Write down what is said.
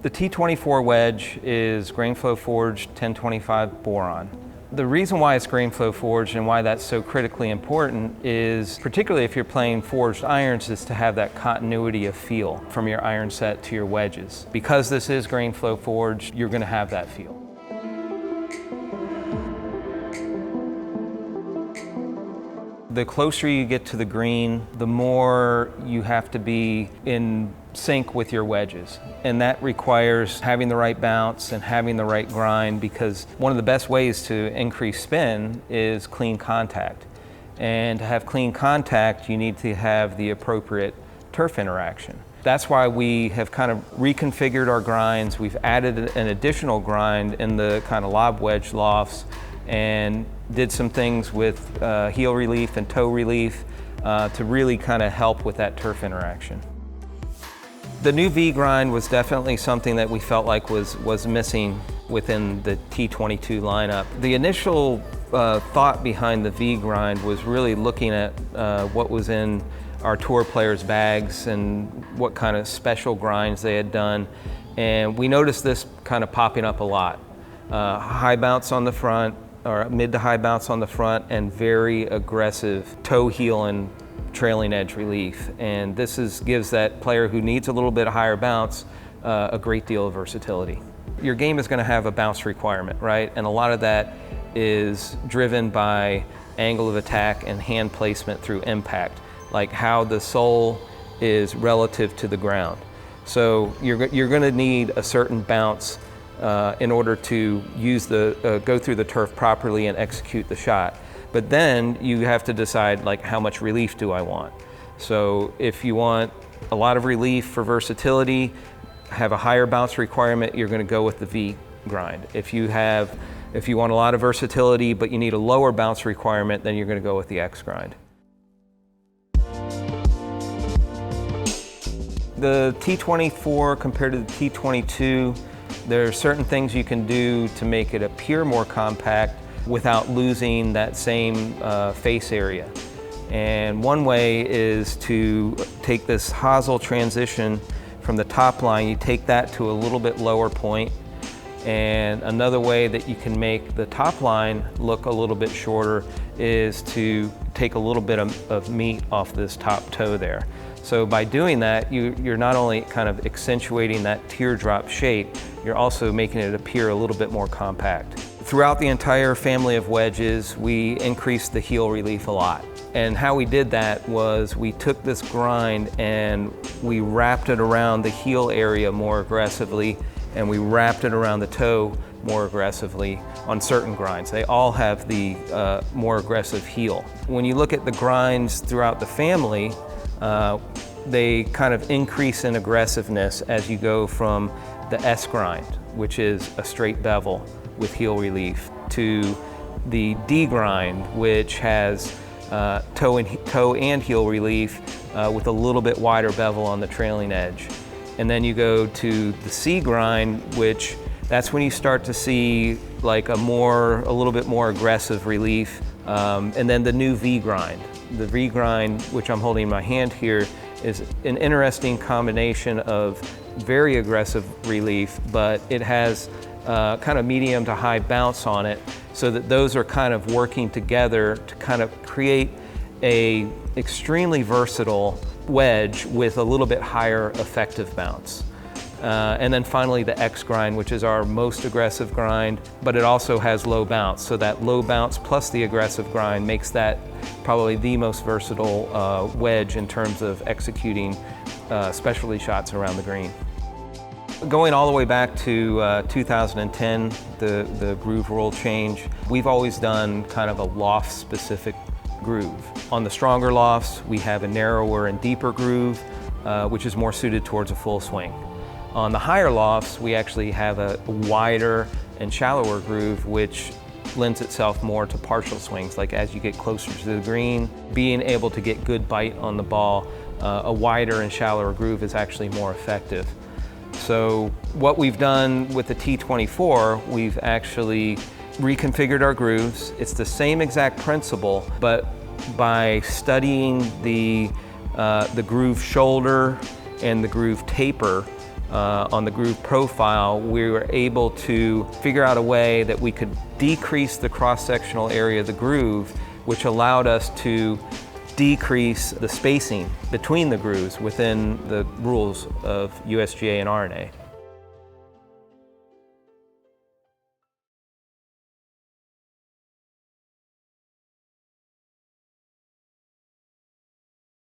The T24 wedge is grain flow forged 1025 boron. The reason why it's grain flow forged and why that's so critically important is, particularly if you're playing forged irons, is to have that continuity of feel from your iron set to your wedges. Because this is grain flow forged, you're going to have that feel. The closer you get to the green, the more you have to be in sync with your wedges. And that requires having the right bounce and having the right grind, because one of the best ways to increase spin is clean contact. And to have clean contact, you need to have the appropriate turf interaction. That's why we have kind of reconfigured our grinds. We've added an additional grind in the kind of lob wedge lofts and did some things with heel relief and toe relief to really kind of help with that turf interaction. The new V grind was definitely something that we felt like was missing within the T22 lineup. The initial thought behind the V grind was really looking at what was in our tour players' bags and what kind of special grinds they had done. And we noticed this kind of popping up a lot. High bounce on the front, or mid to high bounce on the front, and very aggressive toe, heel, and trailing edge relief. And this gives that player who needs a little bit higher bounce a great deal of versatility. Your game is going to have a bounce requirement, right? And a lot of that is driven by angle of attack and hand placement through impact, like how the sole is relative to the ground. So you're going to need a certain bounce in order to use go through the turf properly and execute the shot. But then you have to decide, like, how much relief do I want? So if you want a lot of relief for versatility, have a higher bounce requirement, you're going to go with the V grind. If you want a lot of versatility but you need a lower bounce requirement, then you're going to go with the X grind. The T24 compared to the T22, there are certain things you can do to make it appear more compact without losing that same face area. And one way is to take this hosel transition from the top line, you take that to a little bit lower point. And another way that you can make the top line look a little bit shorter is to take a little bit of meat off this top toe there. So by doing that, you're not only kind of accentuating that teardrop shape, you're also making it appear a little bit more compact. Throughout the entire family of wedges, we increased the heel relief a lot. And how we did that was we took this grind and we wrapped it around the heel area more aggressively, and we wrapped it around the toe more aggressively on certain grinds. They all have the more aggressive heel. When you look at the grinds throughout the family, they kind of increase in aggressiveness as you go from the S grind, which is a straight bevel with heel relief, to the D grind, which has toe and heel relief with a little bit wider bevel on the trailing edge. And then you go to the C grind, which that's when you start to see like a little bit more aggressive relief. And then the new V grind. The V grind, which I'm holding in my hand here, is an interesting combination of very aggressive relief, but it has kind of medium to high bounce on it, so that those are kind of working together to kind of create a extremely versatile wedge with a little bit higher effective bounce. And then finally the X grind, which is our most aggressive grind, but it also has low bounce. So that low bounce plus the aggressive grind makes that probably the most versatile wedge in terms of executing specialty shots around the green. Going all the way back to 2010, the groove rule change, we've always done kind of a loft-specific groove. On the stronger lofts, we have a narrower and deeper groove, which is more suited towards a full swing. On the higher lofts, we actually have a wider and shallower groove, which lends itself more to partial swings. Like as you get closer to the green, being able to get good bite on the ball, a wider and shallower groove is actually more effective. So what we've done with the T24, we've actually reconfigured our grooves. It's the same exact principle, but by studying the groove shoulder and the groove taper, on the groove profile, we were able to figure out a way that we could decrease the cross-sectional area of the groove, which allowed us to decrease the spacing between the grooves within the rules of USGA and RNA.